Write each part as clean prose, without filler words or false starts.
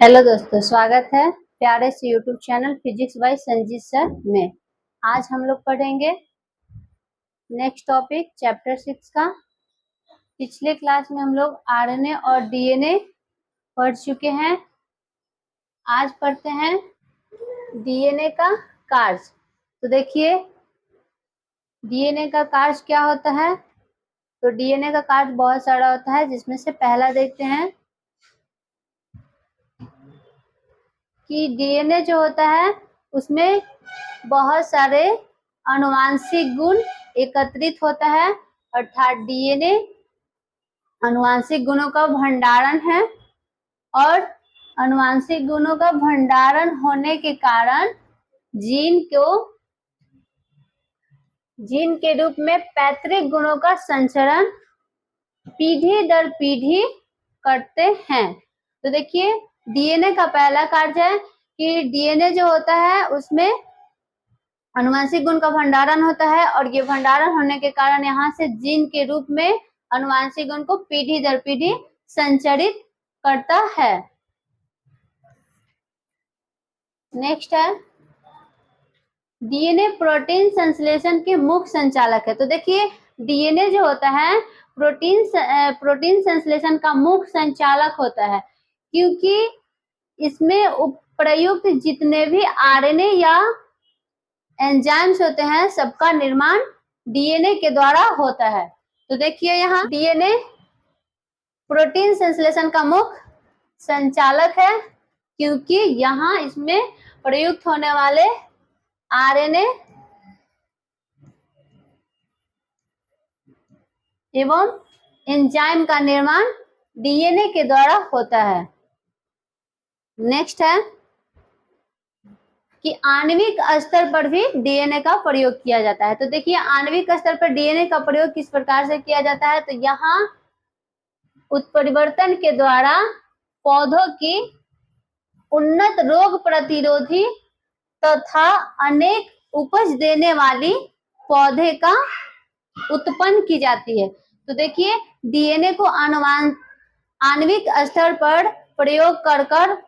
Hello दोस्तों, स्वागत है प्यारे से YouTube channel physics bye Sanjeet sir में। आज हम लोग पढ़ेंगे नेक्स्ट टॉपिक चैप्टर 6 का। पिछले क्लास में हम लोग आरएनए और डीएनए पढ़ चुके हैं। आज पढ़ते हैं डीएनए का कार्य। तो देखिए डीएनए का कार्य क्या होता है। तो डीएनए का कार्य बहुत सारा होता है, जिसमें से पहला देखते हैं कि डीएनए जो होता है उसमें बहुत सारे आनुवांशिक गुण एकत्रित होता है, अर्थात डीएनए आनुवांशिक गुणों का भंडारण है। और आनुवांशिक गुणों का भंडारण होने के कारण जीन के रूप में पैतृक गुणों का संचरण पीढ़ी दर पीढ़ी करते हैं। तो देखिए डीएनए का पहला कार्य है कि डीएनए जो होता है उसमें आनुवंशिक गुण का भंडारण होता है, और ये भंडारण होने के कारण यहाँ से जीन के रूप में आनुवंशिक गुण को पीढ़ी दर पीढ़ी संचरित करता है। नेक्स्ट है डीएनए प्रोटीन संश्लेषण के मुख्य संचालक है। तो देखिए डीएनए जो होता है प्रोटीन संश्लेषण का मुख्य संचालक होता है, क्योंकि इसमें प्रयुक्त जितने भी आरएनए या एंजाइम्स होते हैं सबका निर्माण डीएनए के द्वारा होता है। तो देखिए यहाँ डीएनए प्रोटीन संश्लेषण का मुख्य संचालक है, क्योंकि यहाँ इसमें प्रयुक्त होने वाले आरएनए एवं एंजाइम का निर्माण डीएनए के द्वारा होता है। नेक्स्ट है कि आणविक स्तर पर भी डीएनए का प्रयोग किया जाता है। तो देखिए आणविक स्तर पर डीएनए का प्रयोग किस प्रकार से किया जाता है। तो यहाँ उत्परिवर्तन के द्वारा पौधों की उन्नत रोग प्रतिरोधी तथा अनेक उपज देने वाली पौधे का उत्पन्न की जाती है। तो देखिए डीएनए को आणविक स्तर पर प्रयोग कर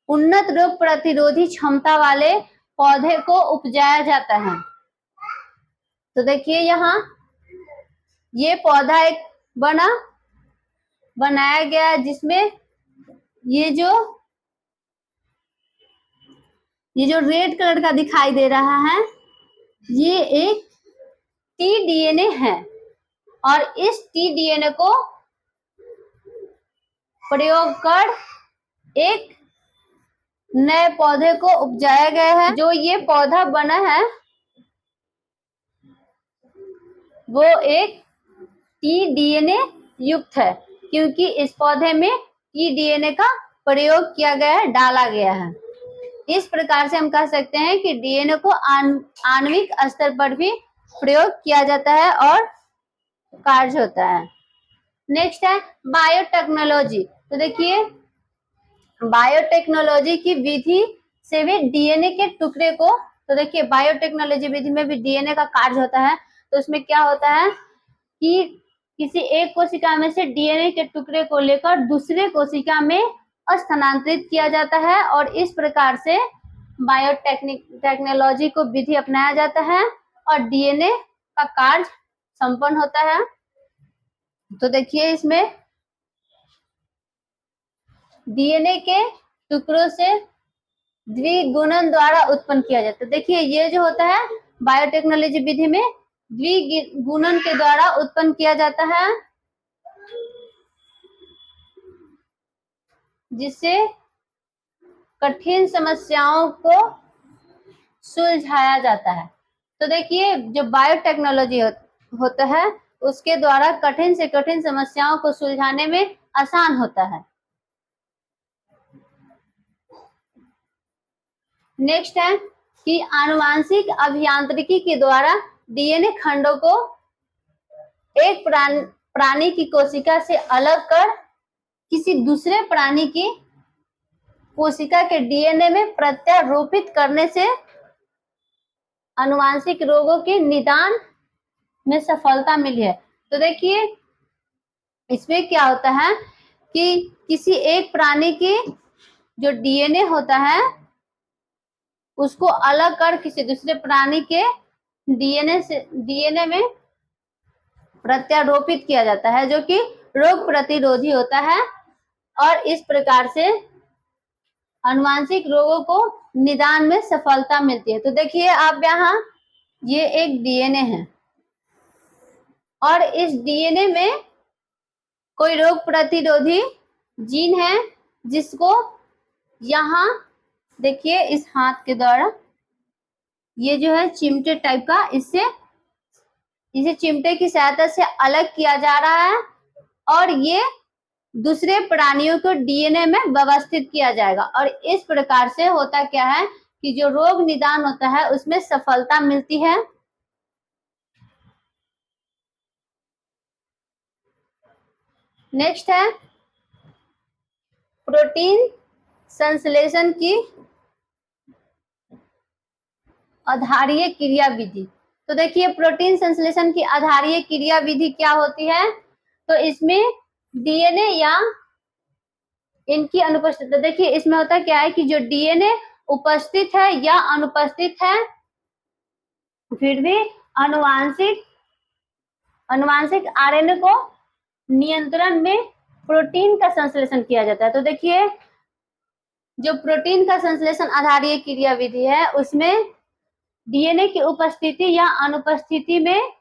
उन्नत रोग प्रतिरोधी क्षमता वाले पौधे को उपजाया जाता है। तो देखिए यहाँ ये पौधा एक बनाया गया है, जिसमें ये जो रेड कलर का दिखाई दे रहा है ये एक टीडीएनए है, और इस टीडीएनए को प्रयोग कर एक नए पौधे को उपजाया गया है। जो ये पौधा बना है वो एक टीडीएनए युक्त है, क्योंकि इस पौधे में टीडीएनए का प्रयोग किया गया है, डाला गया है। इस प्रकार से हम कह सकते हैं कि डीएनए को आणविक स्तर पर भी प्रयोग किया जाता है और कार्य होता है। नेक्स्ट है बायोटेक्नोलॉजी। तो देखिए बायोटेक्नोलॉजी की विधि से भी डीएनए के टुकड़े को, तो देखिए बायोटेक्नोलॉजी विधि में भी डीएनए का कार्य होता है। तो उसमें क्या होता है कि किसी एक कोशिका में से डीएनए के टुकड़े को लेकर दूसरे कोशिका में स्थानांतरित किया जाता है, और इस प्रकार से बायोटेक्नोलॉजी को विधि अपनाया जाता है और डीएनए का कार्य संपन्न होता है। तो देखिए इसमें डीएनए के टुकड़ों से द्विगुणन द्वारा उत्पन्न किया जाता है। देखिए ये जो होता है बायोटेक्नोलॉजी विधि में द्विगुणन के द्वारा उत्पन्न किया जाता है, जिससे कठिन समस्याओं को सुलझाया जाता है। तो देखिए जो बायोटेक्नोलॉजी होता है उसके द्वारा कठिन से कठिन समस्याओं को सुलझाने में आसान होता है। नेक्स्ट है कि आनुवांशिक अभियांत्रिकी के द्वारा डीएनए खंडों को एक प्राणी की कोशिका से अलग कर किसी दूसरे प्राणी की कोशिका के डीएनए में प्रत्यारोपित करने से आनुवांशिक रोगों के निदान में सफलता मिली है। तो देखिए इसमें क्या होता है कि किसी एक प्राणी की जो डीएनए होता है उसको अलग कर किसी दूसरे प्राणी के डीएनए में प्रत्यारोपित किया जाता है, जो कि रोग प्रतिरोधी होता है और इस प्रकार से आनुवांशिक रोगों को निदान में सफलता मिलती है। तो देखिए आप यहाँ, ये एक डीएनए है और इस डीएनए में कोई रोग प्रतिरोधी जीन है, जिसको यहाँ देखिए इस हाथ के द्वारा ये जो है चिमटे टाइप का, इसे चिमटे की सहायता से अलग किया जा रहा है और ये दूसरे प्राणियों को डीएनए में व्यवस्थित किया जाएगा। और इस प्रकार से होता क्या है कि जो रोग निदान होता है उसमें सफलता मिलती है। नेक्स्ट है प्रोटीन संश्लेषण की आधारीय क्रिया विधि। तो देखिए प्रोटीन संश्लेषण की आधारीय क्रिया विधि क्या होती है, तो इसमें डीएनए या इनकी अनुपस्थिति, देखिए इसमें होता क्या है कि जो डीएनए उपस्थित है या अनुपस्थित है, फिर भी अनुवांशिक आरएनए को नियंत्रण में प्रोटीन का संश्लेषण किया जाता है। तो देखिए जो प्रोटीन का संश्लेषण आधारीय क्रिया विधि है उसमें डीएनए की उपस्थिति या अनुपस्थिति में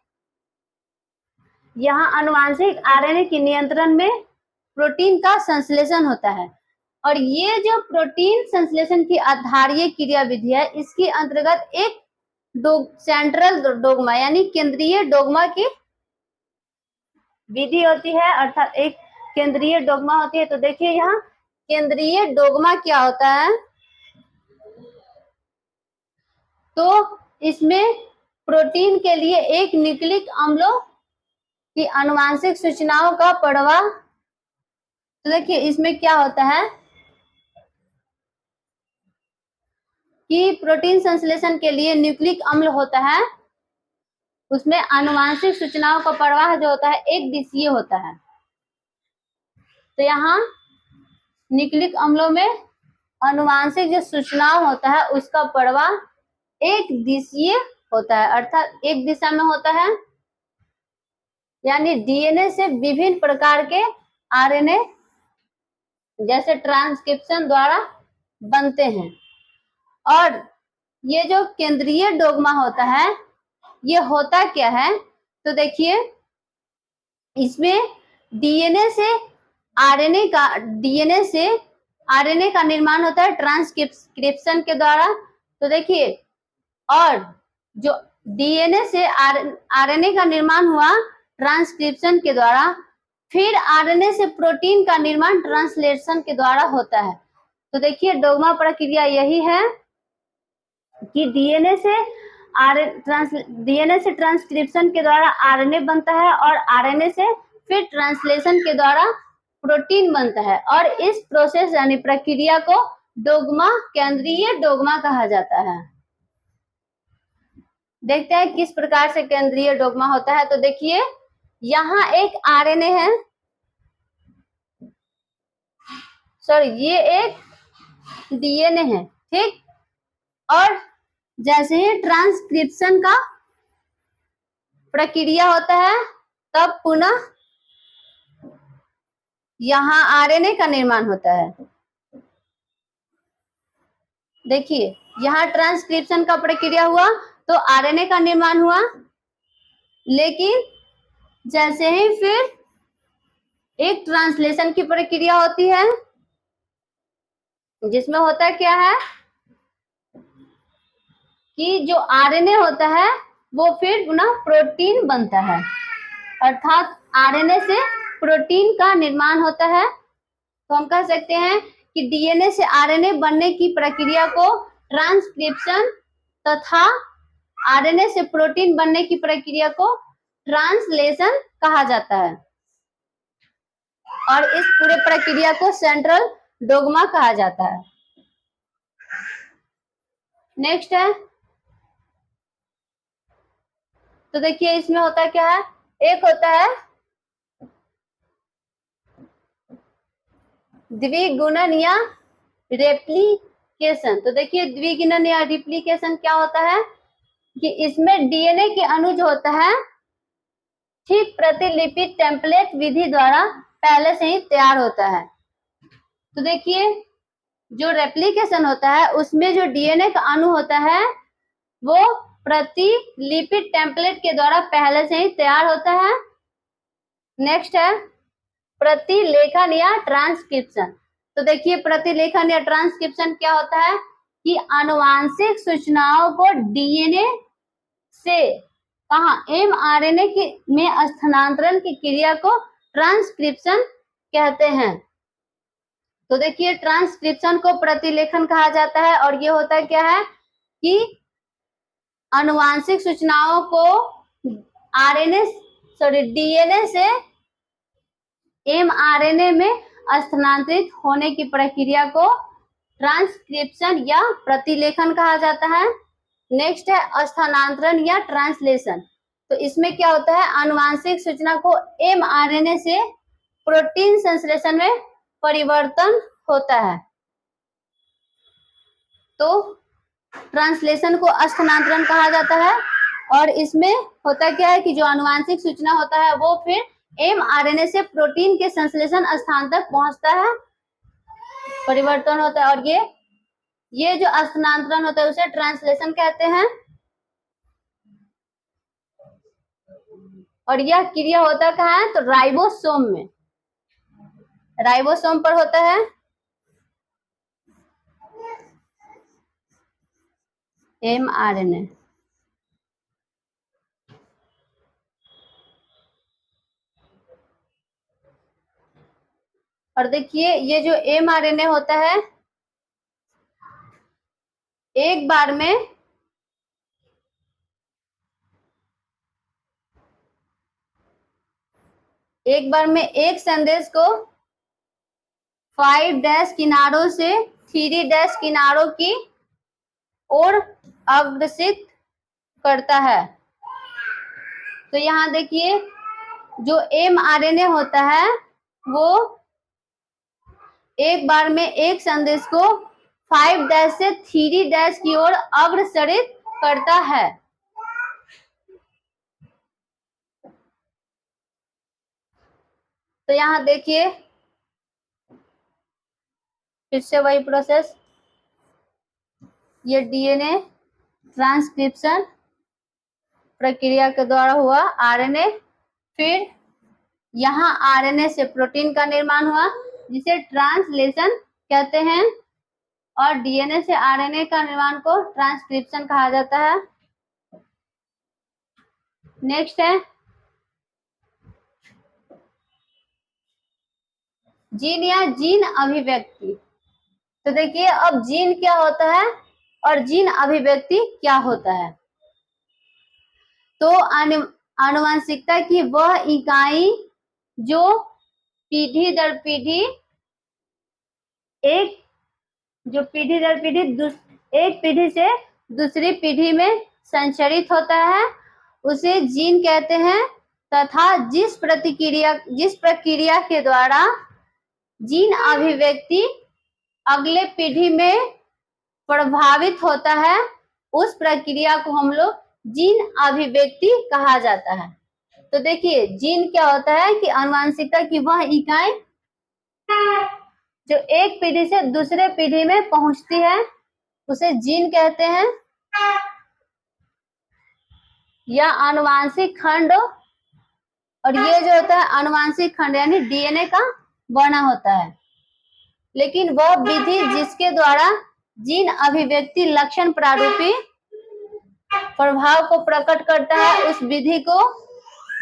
यहाँ अनुवांशिक आरएनए के नियंत्रण में प्रोटीन का संश्लेषण होता है। और ये जो प्रोटीन संश्लेषण की आधारीय क्रिया विधि है, इसके अंतर्गत एक सेंट्रल डोग्मा यानी केंद्रीय डोग्मा की विधि होती है, अर्थात एक केंद्रीय डोग्मा होती है। तो देखिए यहाँ केंद्रीय डोग्मा क्या होता है, तो इसमें प्रोटीन के लिए एक न्यूक्लिक अम्लों की आनुवांशिक सूचनाओं का प्रवाह। तो देखिए इसमें क्या होता है कि प्रोटीन संश्लेषण के लिए न्यूक्लिक अम्ल होता है, उसमें आनुवांशिक सूचनाओं का प्रवाह जो होता है एक दिशीय होता है। तो यहाँ न्यूक्लिक अम्लों में आनुवांशिक जो सूचनाओं होता है उसका प्रवाह एक दिशीय होता है, अर्थात एक दिशा में होता है, यानी डीएनए से विभिन्न प्रकार के आरएनए जैसे ट्रांसक्रिप्शन द्वारा बनते हैं। और ये जो केंद्रीय डोग्मा होता है ये होता क्या है, तो देखिए इसमें डीएनए से आरएनए का निर्माण होता है ट्रांसक्रिप्शन के द्वारा। तो देखिए और जो डीएनए से आरएनए का निर्माण हुआ ट्रांसक्रिप्शन के द्वारा, फिर आरएनए से प्रोटीन का निर्माण ट्रांसलेशन के द्वारा होता है। तो देखिए डोग्मा प्रक्रिया यही है कि डीएनए से ट्रांसक्रिप्शन के द्वारा आरएनए बनता है और आरएनए से फिर ट्रांसलेशन के द्वारा प्रोटीन बनता है। और इस प्रोसेस यानी प्रक्रिया को डोग्मा, केंद्रीय डोग्मा कहा जाता है। देखते हैं किस प्रकार से केंद्रीय डोग्मा होता है। तो देखिए यहाँ एक आरएनए है, सॉरी ये एक डीएनए है, ठीक। और जैसे ही ट्रांसक्रिप्शन का प्रक्रिया होता है तब पुनः यहाँ आरएनए का निर्माण होता है। देखिए यहाँ ट्रांसक्रिप्शन का प्रक्रिया हुआ तो आरएनए का निर्माण हुआ, लेकिन जैसे ही फिर एक ट्रांसलेशन की प्रक्रिया होती है जिसमें होता क्या है कि जो आरएनए होता है वो फिर पुनः प्रोटीन बनता है, अर्थात आरएनए से प्रोटीन का निर्माण होता है। तो हम कह सकते हैं कि डीएनए से आरएनए बनने की प्रक्रिया को ट्रांसक्रिप्शन तथा आरएनए से प्रोटीन बनने की प्रक्रिया को ट्रांसलेशन कहा जाता है और इस पूरे प्रक्रिया को सेंट्रल डोग्मा कहा जाता है। नेक्स्ट है, तो देखिए इसमें होता क्या है, एक होता है द्विगुणन या रेप्लिकेशन। तो देखिए द्विगुणन या रिप्लिकेशन क्या होता है कि इसमें डीएनए के अणु जो होता है ठीक प्रतिलिपि टेम्पलेट विधि द्वारा पहले से ही तैयार होता है। तो देखिए जो रेप्लिकेशन होता है उसमें जो डीएनए का अणु होता है वो प्रतिलिपि टेम्पलेट के द्वारा पहले से ही तैयार होता है। नेक्स्ट है प्रतिलेखन या ट्रांसक्रिप्शन। तो देखिए प्रतिलेखन या ट्रांसक्रिप्शन क्या होता है कि आनुवांशिक सूचनाओं को डीएनए से कहा एमआरएनए में स्थानांतरण की क्रिया को ट्रांसक्रिप्शन कहते हैं। तो देखिए ट्रांसक्रिप्शन को प्रतिलेखन कहा जाता है और ये होता है क्या है कि आनुवांशिक सूचनाओं को डीएनए से एमआरएनए में स्थानांतरित होने की प्रक्रिया को ट्रांसक्रिप्शन या प्रतिलेखन कहा जाता है। नेक्स्ट है स्थानांतरण या ट्रांसलेशन। तो इसमें क्या होता है आनुवांशिक सूचना को एमआरएनए से प्रोटीन संश्लेषण में परिवर्तन होता है। तो ट्रांसलेशन को स्थानांतरण कहा जाता है और इसमें होता क्या है कि जो आनुवांशिक सूचना होता है वो फिर एमआरएनए से प्रोटीन के संश्लेषण स्थान तक पहुंचता है, परिवर्तन होता है और ये जो स्थानांतरण होता है उसे ट्रांसलेशन कहते हैं। और यह क्रिया होता कहाँ है तो राइबोसोम में, राइबोसोम पर होता है एमआरएनए। और देखिए ये जो एमआरएनए होता है एक बार में एक संदेश को 5' किनारों से 3' किनारों की ओर अग्रसित करता है। तो यहाँ देखिए जो एमआरएनए होता है वो एक बार में एक संदेश को 5' से 3' की ओर अग्रसरित करता है। तो यहाँ देखिए फिर से वही प्रोसेस, ये डीएनए ट्रांसक्रिप्शन प्रक्रिया के द्वारा हुआ आरएनए, फिर यहाँ आरएनए से प्रोटीन का निर्माण हुआ जिसे ट्रांसलेशन कहते हैं और डीएनए से आरएनए का निर्माण को ट्रांसक्रिप्शन कहा जाता है। नेक्स्ट है जीन या जीन अभिव्यक्ति। तो देखिए अब जीन क्या होता है और जीन अभिव्यक्ति क्या होता है। तो आनुवंशिकता की वह इकाई जो पीढ़ी दर पीढ़ी एक पीढ़ी से दूसरी पीढ़ी में संचरित होता है उसे जीन कहते हैं तथा जिस प्रक्रिया के द्वारा जीन अभिव्यक्ति अगले पीढ़ी में प्रभावित होता है उस प्रक्रिया को हम लोग जीन अभिव्यक्ति कहा जाता है। तो देखिए जीन क्या होता है कि आनुवंशिकता की वह इकाई जो एक पीढ़ी से दूसरे पीढ़ी में पहुंचती है उसे जीन कहते हैं या आनुवांशिक खंड। और ये जो होता है आनुवांशिक खंड यानी डीएनए का बना होता है, लेकिन वह विधि जिसके द्वारा जीन अभिव्यक्ति लक्षण प्रारूपी प्रभाव को प्रकट करता है उस विधि को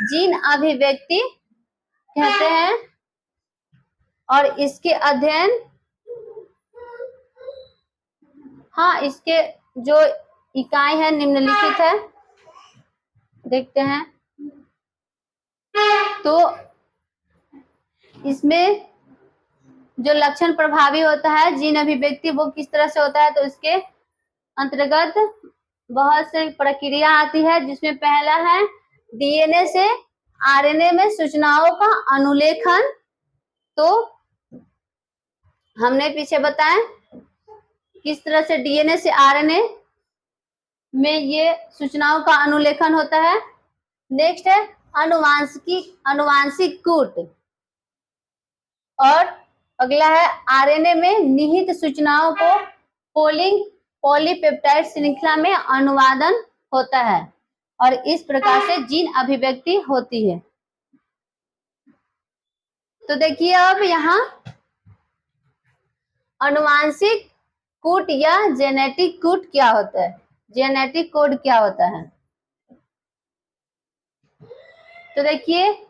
जीन अभिव्यक्ति कहते हैं। और इसके अध्ययन इसके जो इकाई है निम्नलिखित है, देखते हैं। तो इसमें जो लक्षण प्रभावी होता है जीन अभिव्यक्ति वो किस तरह से होता है तो इसके अंतर्गत बहुत से प्रक्रिया आती है जिसमें पहला है डीएनए से आरएनए में सूचनाओं का अनुलेखन। तो हमने पीछे बताया किस तरह से डीएनए से आरएनए में ये सूचनाओं का अनुलेखन होता है। नेक्स्ट है अनुवांशिक कूट, और अगला है आरएनए में निहित सूचनाओं को पोलिंग पॉलीपेप्टाइड श्रृंखला में अनुवादन होता है और इस प्रकार से जीन अभिव्यक्ति होती है। तो देखिए अब यहाँ अनुवांशिक कूट या जेनेटिक कूट क्या होता है, जेनेटिक कोड क्या होता है। तो देखिए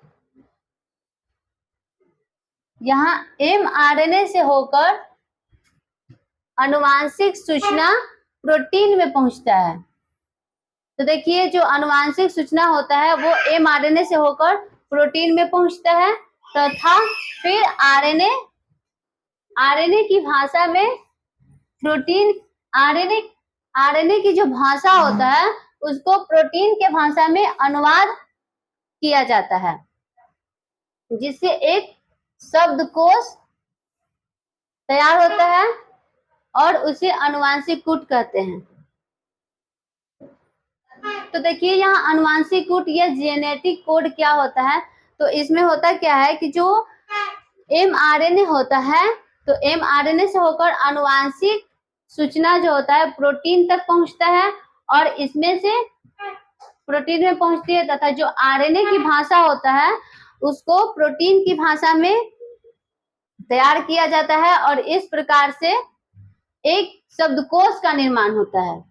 यहाँ एमआरएनए से होकर अनुवांशिक सूचना प्रोटीन में पहुंचता है। तो देखिए जो अनुवांशिक सूचना होता है वो एमआरएनए से होकर प्रोटीन में पहुंचता है तथा फिर आरएनए की भाषा में प्रोटीन आरएनए की जो भाषा होता है उसको प्रोटीन के भाषा में अनुवाद किया जाता है, जिससे एक शब्दकोश तैयार होता है और उसे अनुवांशिक कूट कहते हैं। तो देखिए यहाँ अनुवांशिक कूट या जेनेटिक कोड क्या होता है। तो इसमें होता क्या है कि जो एमआरएनए होता है तो एमआरएनए से होकर अनुवांशिक सूचना जो होता है प्रोटीन तक पहुंचता है और इसमें से प्रोटीन में पहुंचती है तथा जो आरएनए की भाषा होता है उसको प्रोटीन की भाषा में तैयार किया जाता है और इस प्रकार से एक शब्दकोश का निर्माण होता है।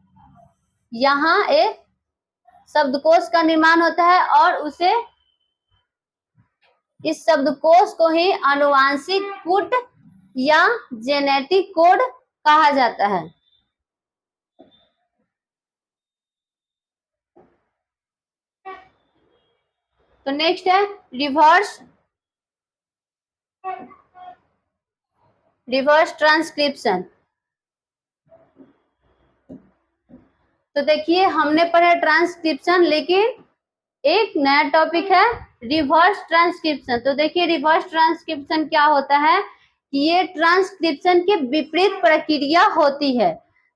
यहाँ एक शब्दकोश का निर्माण होता है और उसे इस शब्दकोश को ही अनुवांशिक कूट या जेनेटिक कोड कहा जाता है। तो नेक्स्ट है रिवर्स ट्रांसक्रिप्शन। तो देखिए हमने पढ़ा ट्रांसक्रिप्शन, लेकिन एक नया टॉपिक है रिवर्स ट्रांसक्रिप्शन। तो देखिए रिवर्स ट्रांसक्रिप्शन क्या होता है कि ये ट्रांसक्रिप्शन के विपरीत प्रक्रिया होती है।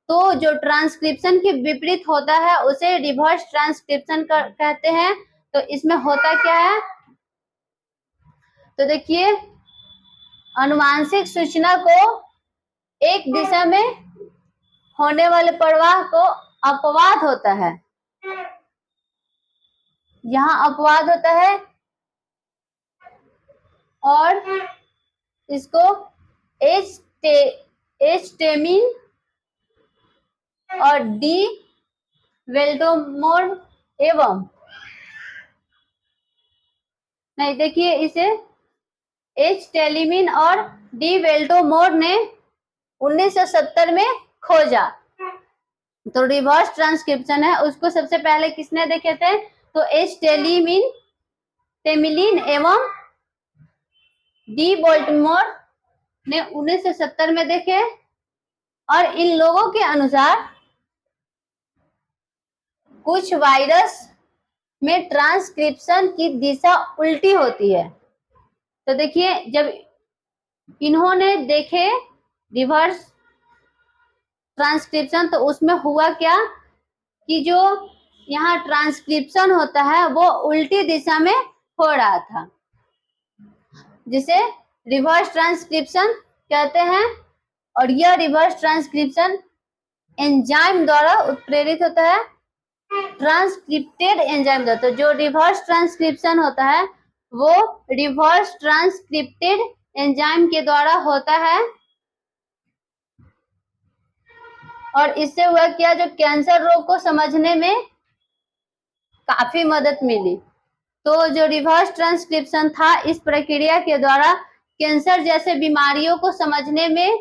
तो जो ट्रांसक्रिप्शन के विपरीत होता है उसे रिवर्स ट्रांसक्रिप्शन कहते हैं। तो इसमें होता क्या है, तो देखिए अनुवांशिक सूचना को एक दिशा में होने वाले प्रवाह को अपवाद होता है, यहाँ अपवाद होता है और इसको एच-टेमिन और डी वेल्डोमोर एवं नहीं, देखिए इसे एच-टेलिमिन और डी वेल्डोमोर ने 1970 में खोजा। तो रिवर्स ट्रांसक्रिप्शन है उसको सबसे पहले किसने देखे थे, तो टेमिलिन एवं डी वेल्डोमोर ने 1970 में देखे और इन लोगों के अनुसार कुछ वायरस में ट्रांसक्रिप्शन की दिशा उल्टी होती है। तो देखिए जब इन्होंने देखे रिवर्स ट्रांसक्रिप्शन तो उसमें हुआ क्या कि जो यहाँ ट्रांसक्रिप्शन होता है वो उल्टी दिशा में हो रहा था, जिसे रिवर्स ट्रांसक्रिप्शन कहते हैं। और यह रिवर्स ट्रांसक्रिप्शन एंजाइम द्वारा उत्प्रेरित होता है, ट्रांसक्रिप्टेड एंजाइम द्वारा। तो जो रिवर्स ट्रांसक्रिप्शन होता है वो रिवर्स ट्रांसक्रिप्टेड एंजाइम के द्वारा होता है और इससे हुआ क्या, जो कैंसर रोग को समझने में काफी मदद मिली। तो जो रिवर्स ट्रांसक्रिप्शन था इस प्रक्रिया के द्वारा कैंसर जैसे बीमारियों को समझने में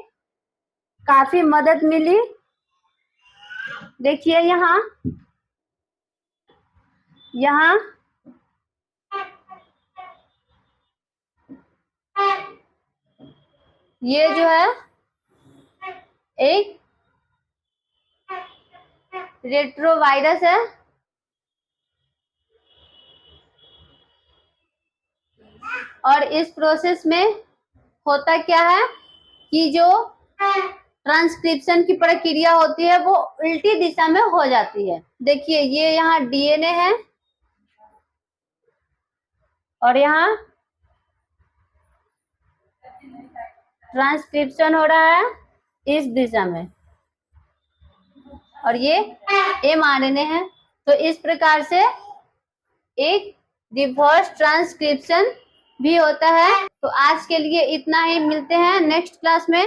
काफी मदद मिली। देखिए यहाँ ये जो है एक रेट्रोवायरस है और इस प्रोसेस में होता क्या है कि जो ट्रांसक्रिप्शन की प्रक्रिया होती है वो उल्टी दिशा में हो जाती है। देखिए ये यहाँ डीएनए है और यहाँ ट्रांसक्रिप्शन हो रहा है इस दिशा में, और ये mRNA है। तो इस प्रकार से एक रिवर्स ट्रांसक्रिप्शन भी होता है। तो आज के लिए इतना ही, मिलते हैं नेक्स्ट क्लास में।